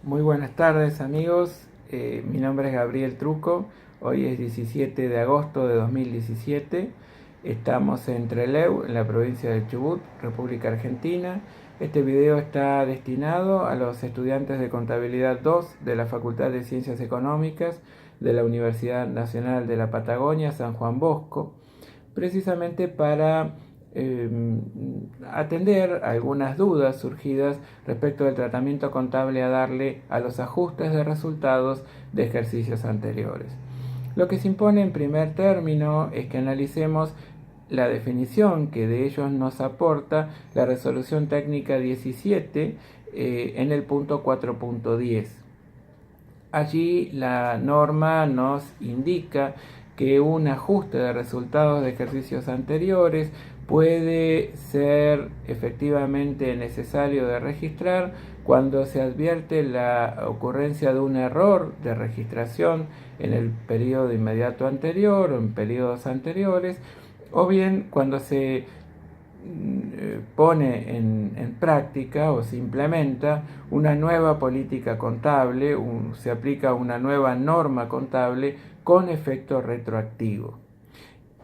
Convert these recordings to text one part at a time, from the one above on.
Muy buenas tardes amigos, mi nombre es Gabriel Truco, hoy es 17 de agosto de 2017, estamos en Trelew, en la provincia de Chubut, República Argentina. Este video está destinado a los estudiantes de Contabilidad 2 de la Facultad de Ciencias Económicas de la Universidad Nacional de la Patagonia, San Juan Bosco, precisamente para eh, atender algunas dudas surgidas respecto del tratamiento contable a darle a los ajustes de resultados de ejercicios anteriores. Lo que se impone en primer término es que analicemos la definición que de ellos nos aporta la resolución técnica 17 en el punto 4.10. Allí la norma nos indica que un ajuste de resultados de ejercicios anteriores puede ser efectivamente necesario de registrar cuando se advierte la ocurrencia de un error de registración en el periodo inmediato anterior o en periodos anteriores, o bien cuando se pone en práctica o se implementa una nueva política contable, se aplica una nueva norma contable con efecto retroactivo.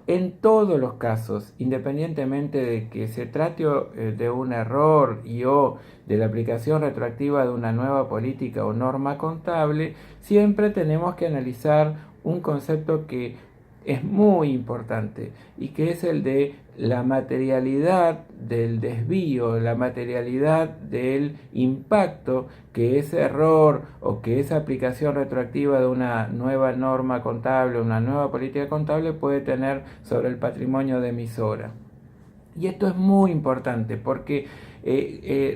En todos los casos, independientemente de que se trate de un error y o de la aplicación retroactiva de una nueva política o norma contable, siempre tenemos que analizar un concepto que es muy importante y que es el de la materialidad del desvío, la materialidad del impacto que ese error o que esa aplicación retroactiva de una nueva norma contable, una nueva política contable puede tener sobre el patrimonio de emisora. Y esto es muy importante porque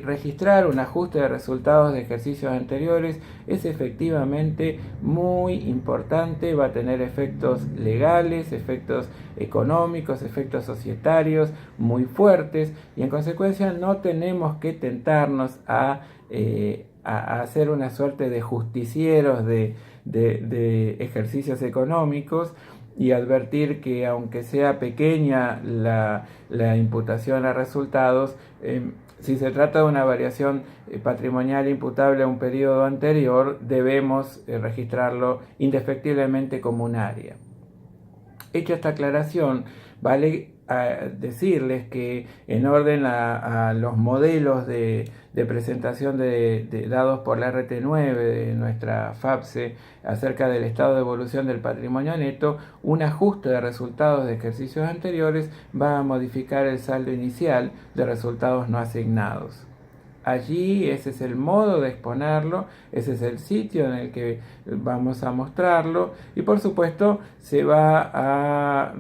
registrar un ajuste de resultados de ejercicios anteriores es efectivamente muy importante, va a tener efectos legales, efectos económicos, efectos societarios muy fuertes y en consecuencia no tenemos que tentarnos a hacer una suerte de justicieros de ejercicios económicos y advertir que aunque sea pequeña la imputación a resultados, si se trata de una variación patrimonial imputable a un periodo anterior, debemos registrarlo indefectiblemente como un área. Hecha esta aclaración, vale decirles que en orden a los modelos de presentación dados por la RT9 de nuestra FAPSE acerca del estado de evolución del patrimonio neto, un ajuste de resultados de ejercicios anteriores va a modificar el saldo inicial de resultados no asignados. Allí ese es el modo de exponerlo, ese es el sitio en el que vamos a mostrarlo y por supuesto se va a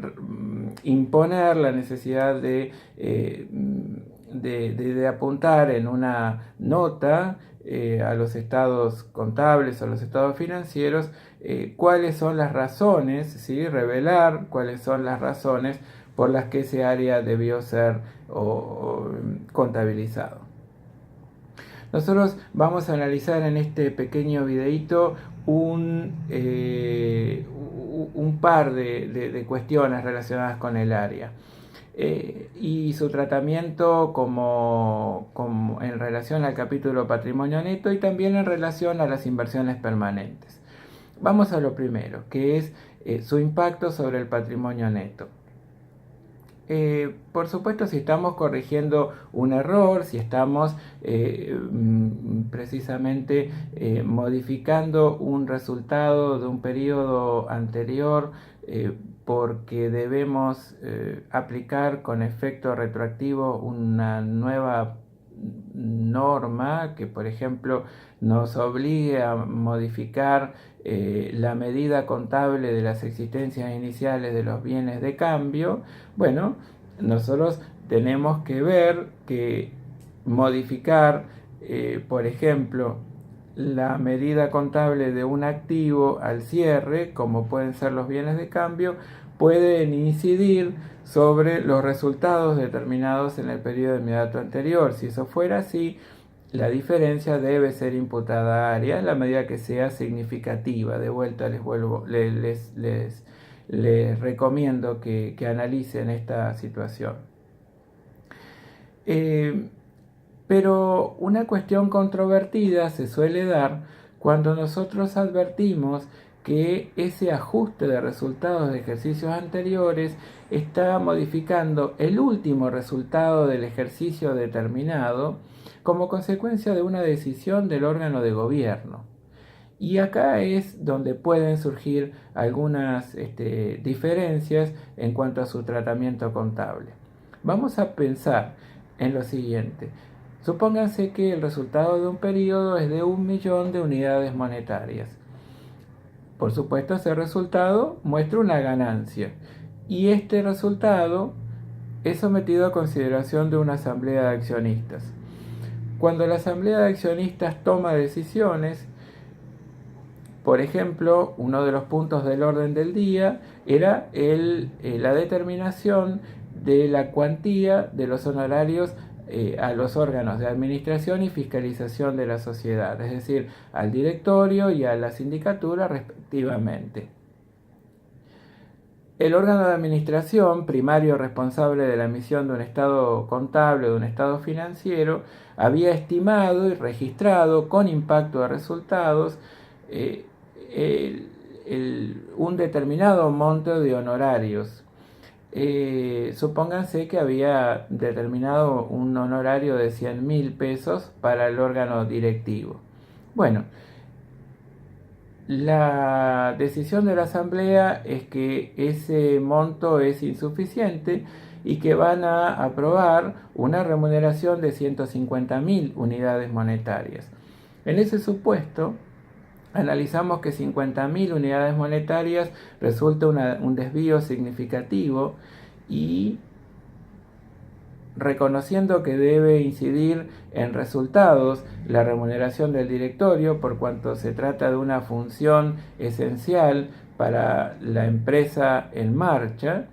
imponer la necesidad de apuntar en una nota a los estados contables o los estados financieros cuáles son las razones, ¿sí? Revelar cuáles son las razones por las que ese área debió ser contabilizado. Nosotros vamos a analizar en este pequeño videito un par de cuestiones relacionadas con el área y su tratamiento como en relación al capítulo patrimonio neto y también en relación a las inversiones permanentes. Vamos a lo primero, que es su impacto sobre el patrimonio neto. Por supuesto, si estamos corrigiendo un error, si estamos precisamente modificando un resultado de un periodo anterior porque debemos aplicar con efecto retroactivo una nueva norma que, por ejemplo, nos obligue a modificar la medida contable de las existencias iniciales de los bienes de cambio, bueno, nosotros tenemos que ver que modificar, por ejemplo, la medida contable de un activo al cierre, como pueden ser los bienes de cambio, pueden incidir sobre los resultados determinados en el periodo inmediato anterior. Si eso fuera así, la diferencia debe ser imputada a área en la medida que sea significativa. De vuelta les recomiendo que analicen esta situación. Pero una cuestión controvertida se suele dar cuando nosotros advertimos que ese ajuste de resultados de ejercicios anteriores está modificando el último resultado del ejercicio determinado como consecuencia de una decisión del órgano de gobierno. Y acá es donde pueden surgir algunas diferencias en cuanto a su tratamiento contable. Vamos a pensar en lo siguiente. Supónganse que el resultado de un periodo es de 1.000.000 de unidades monetarias. Por supuesto, ese resultado muestra una ganancia. Y este resultado es sometido a consideración de una asamblea de accionistas. Cuando la asamblea de accionistas toma decisiones, por ejemplo, uno de los puntos del orden del día era la determinación de la cuantía de los honorarios a los órganos de administración y fiscalización de la sociedad, es decir, al directorio y a la sindicatura respectivamente. El órgano de administración, primario responsable de la emisión de un estado contable o de un estado financiero, había estimado y registrado con impacto de resultados un determinado monto de honorarios. Supónganse que había determinado un honorario de 100.000 pesos para el órgano directivo. Bueno, la decisión de la asamblea es que ese monto es insuficiente y que van a aprobar una remuneración de 150.000 unidades monetarias. En ese supuesto, analizamos que 50.000 unidades monetarias resulta un desvío significativo y reconociendo que debe incidir en resultados la remuneración del directorio por cuanto se trata de una función esencial para la empresa en marcha,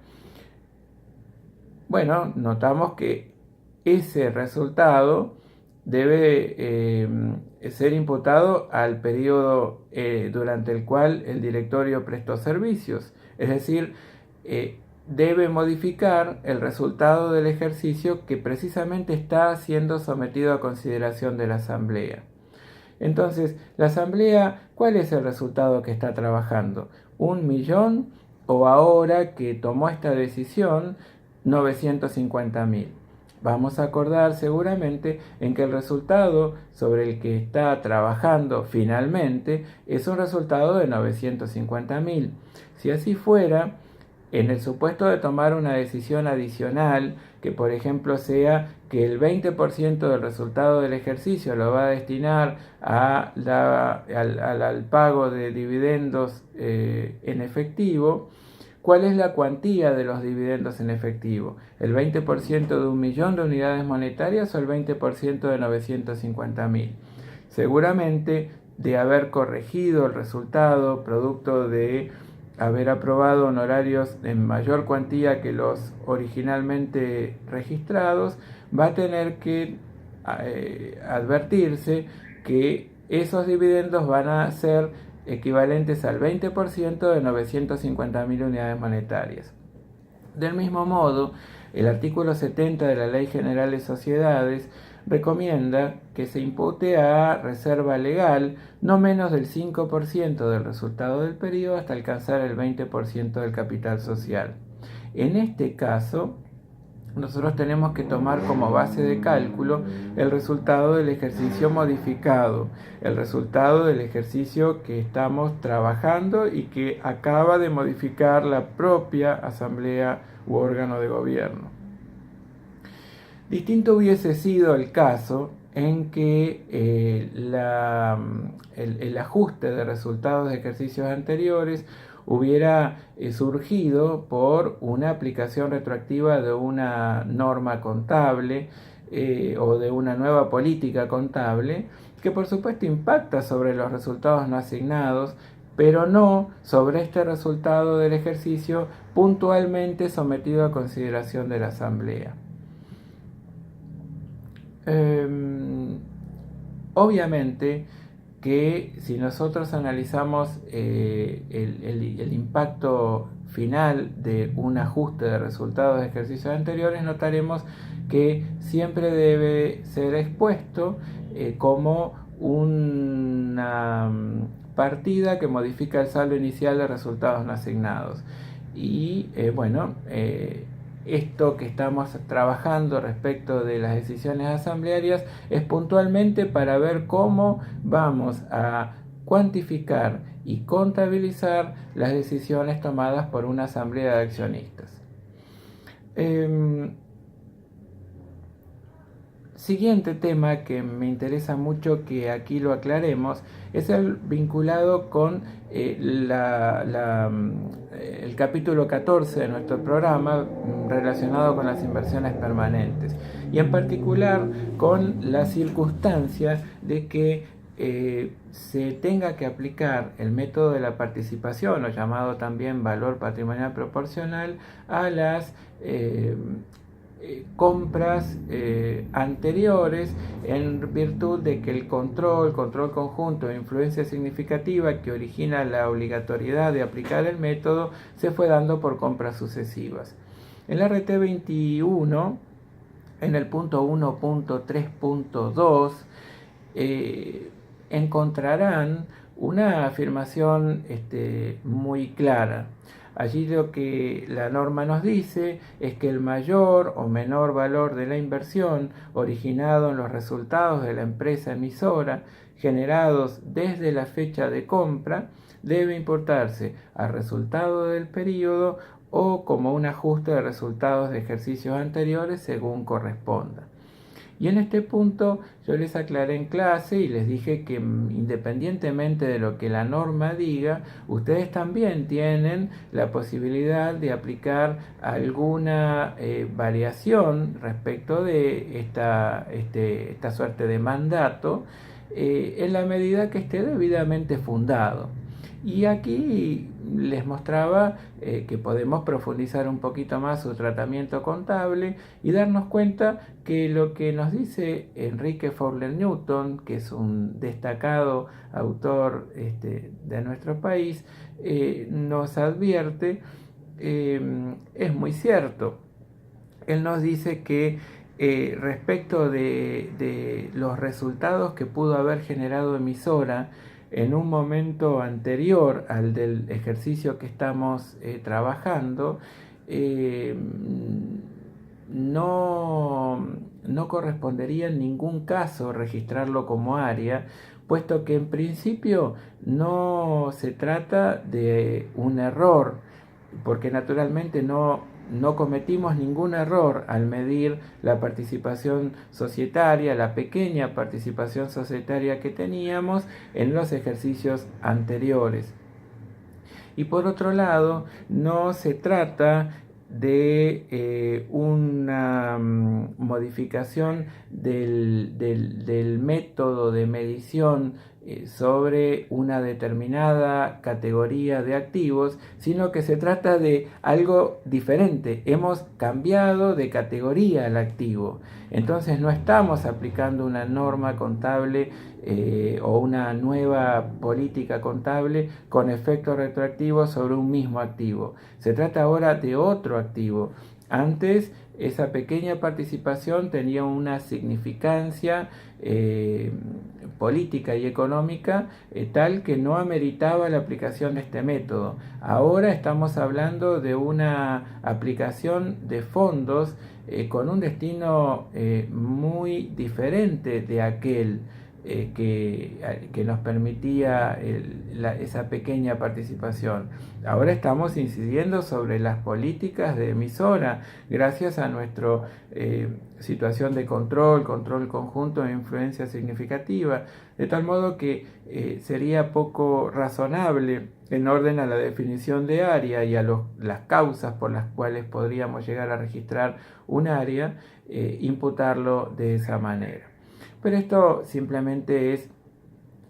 bueno, notamos que ese resultado debe ser imputado al periodo durante el cual el directorio prestó servicios, es decir, debe modificar el resultado del ejercicio que precisamente está siendo sometido a consideración de la asamblea. Entonces, la asamblea, ¿cuál es el resultado que está trabajando? 1.000.000 o ahora que tomó esta decisión, 950.000. Vamos a acordar seguramente en que el resultado sobre el que está trabajando finalmente es un resultado de 950.000. Si así fuera, en el supuesto de tomar una decisión adicional, que por ejemplo sea que el 20% del resultado del ejercicio lo va a destinar al pago de dividendos en efectivo, ¿cuál es la cuantía de los dividendos en efectivo? ¿El 20% de 1.000.000 de unidades monetarias o el 20% de 950.000? Seguramente, de haber corregido el resultado producto de haber aprobado honorarios en mayor cuantía que los originalmente registrados, va a tener que advertirse que esos dividendos van a ser equivalentes al 20% de 950.000 unidades monetarias. Del mismo modo, el artículo 70 de la Ley General de Sociedades recomienda que se impute a reserva legal no menos del 5% del resultado del periodo hasta alcanzar el 20% del capital social. En este caso, nosotros tenemos que tomar como base de cálculo el resultado del ejercicio modificado, el resultado del ejercicio que estamos trabajando y que acaba de modificar la propia asamblea u órgano de gobierno. Distinto hubiese sido el caso en que el ajuste de resultados de ejercicios anteriores hubiera surgido por una aplicación retroactiva de una norma contable o de una nueva política contable que por supuesto impacta sobre los resultados no asignados, pero no sobre este resultado del ejercicio puntualmente sometido a consideración de la asamblea. Obviamente, que si nosotros analizamos el impacto final de un ajuste de resultados de ejercicios anteriores, notaremos que siempre debe ser expuesto como una partida que modifica el saldo inicial de resultados no asignados. Y esto que estamos trabajando respecto de las decisiones asamblearias es puntualmente para ver cómo vamos a cuantificar y contabilizar las decisiones tomadas por una asamblea de accionistas. Siguiente tema que me interesa mucho que aquí lo aclaremos es el vinculado con el capítulo 14 de nuestro programa relacionado con las inversiones permanentes y en particular con la circunstancia de que se tenga que aplicar el método de la participación o llamado también valor patrimonial proporcional a las compras anteriores en virtud de que el control conjunto de influencia significativa que origina la obligatoriedad de aplicar el método se fue dando por compras sucesivas. En la RT 21, en el punto 1.3.2, encontrarán una afirmación muy clara. Allí lo que la norma nos dice es que el mayor o menor valor de la inversión originado en los resultados de la empresa emisora generados desde la fecha de compra debe importarse al resultado del periodo o como un ajuste de resultados de ejercicios anteriores según corresponda. Y en este punto yo les aclaré en clase y les dije que independientemente de lo que la norma diga, ustedes también tienen la posibilidad de aplicar alguna variación respecto de esta suerte de mandato en la medida que esté debidamente fundado. Y aquí les mostraba que podemos profundizar un poquito más su tratamiento contable y darnos cuenta que lo que nos dice Enrique Fowler Newton, que es un destacado autor de nuestro país, nos advierte, es muy cierto. Él nos dice que respecto de los resultados que pudo haber generado emisora en un momento anterior al del ejercicio que estamos trabajando, no correspondería en ningún caso registrarlo como área, puesto que en principio no se trata de un error, porque naturalmente no cometimos ningún error al medir la participación societaria, la pequeña participación societaria que teníamos en los ejercicios anteriores. Y por otro lado, no se trata de una modificación del método de medición sobre una determinada categoría de activos, sino que se trata de algo diferente. Hemos cambiado de categoría al activo. Entonces no estamos aplicando una norma contable o una nueva política contable con efecto retroactivo sobre un mismo activo. Se trata ahora de otro activo. Antes esa pequeña participación tenía una significancia política y económica tal que no ameritaba la aplicación de este método. Ahora estamos hablando de una aplicación de fondos con un destino muy diferente de aquel que nos permitía esa pequeña participación. Ahora estamos incidiendo sobre las políticas de emisora gracias a nuestra situación de control conjunto de influencia significativa, de tal modo que sería poco razonable en orden a la definición de área y a las causas por las cuales podríamos llegar a registrar un área, imputarlo de esa manera. Pero esto simplemente es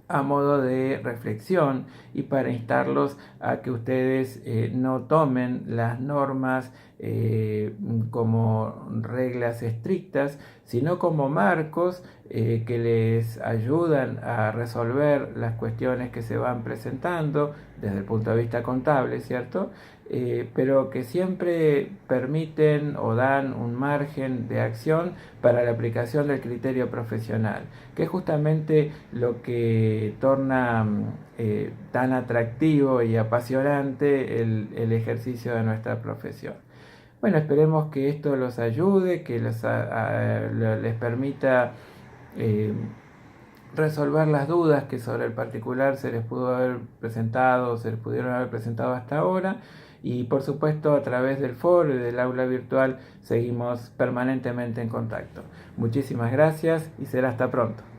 a modo de reflexión y para instarlos a que ustedes no tomen las normas como reglas estrictas, sino como marcos que les ayudan a resolver las cuestiones que se van presentando desde el punto de vista contable, ¿cierto? Pero que siempre permiten o dan un margen de acción para la aplicación del criterio profesional, que es justamente lo que torna tan atractivo y apasionante el ejercicio de nuestra profesión. Bueno, esperemos que esto los ayude, que les permita eh, resolver las dudas que sobre el particular se les pudo haber presentado, se les pudieron haber presentado hasta ahora. Y por supuesto a través del foro y del aula virtual seguimos permanentemente en contacto. Muchísimas gracias y será hasta pronto.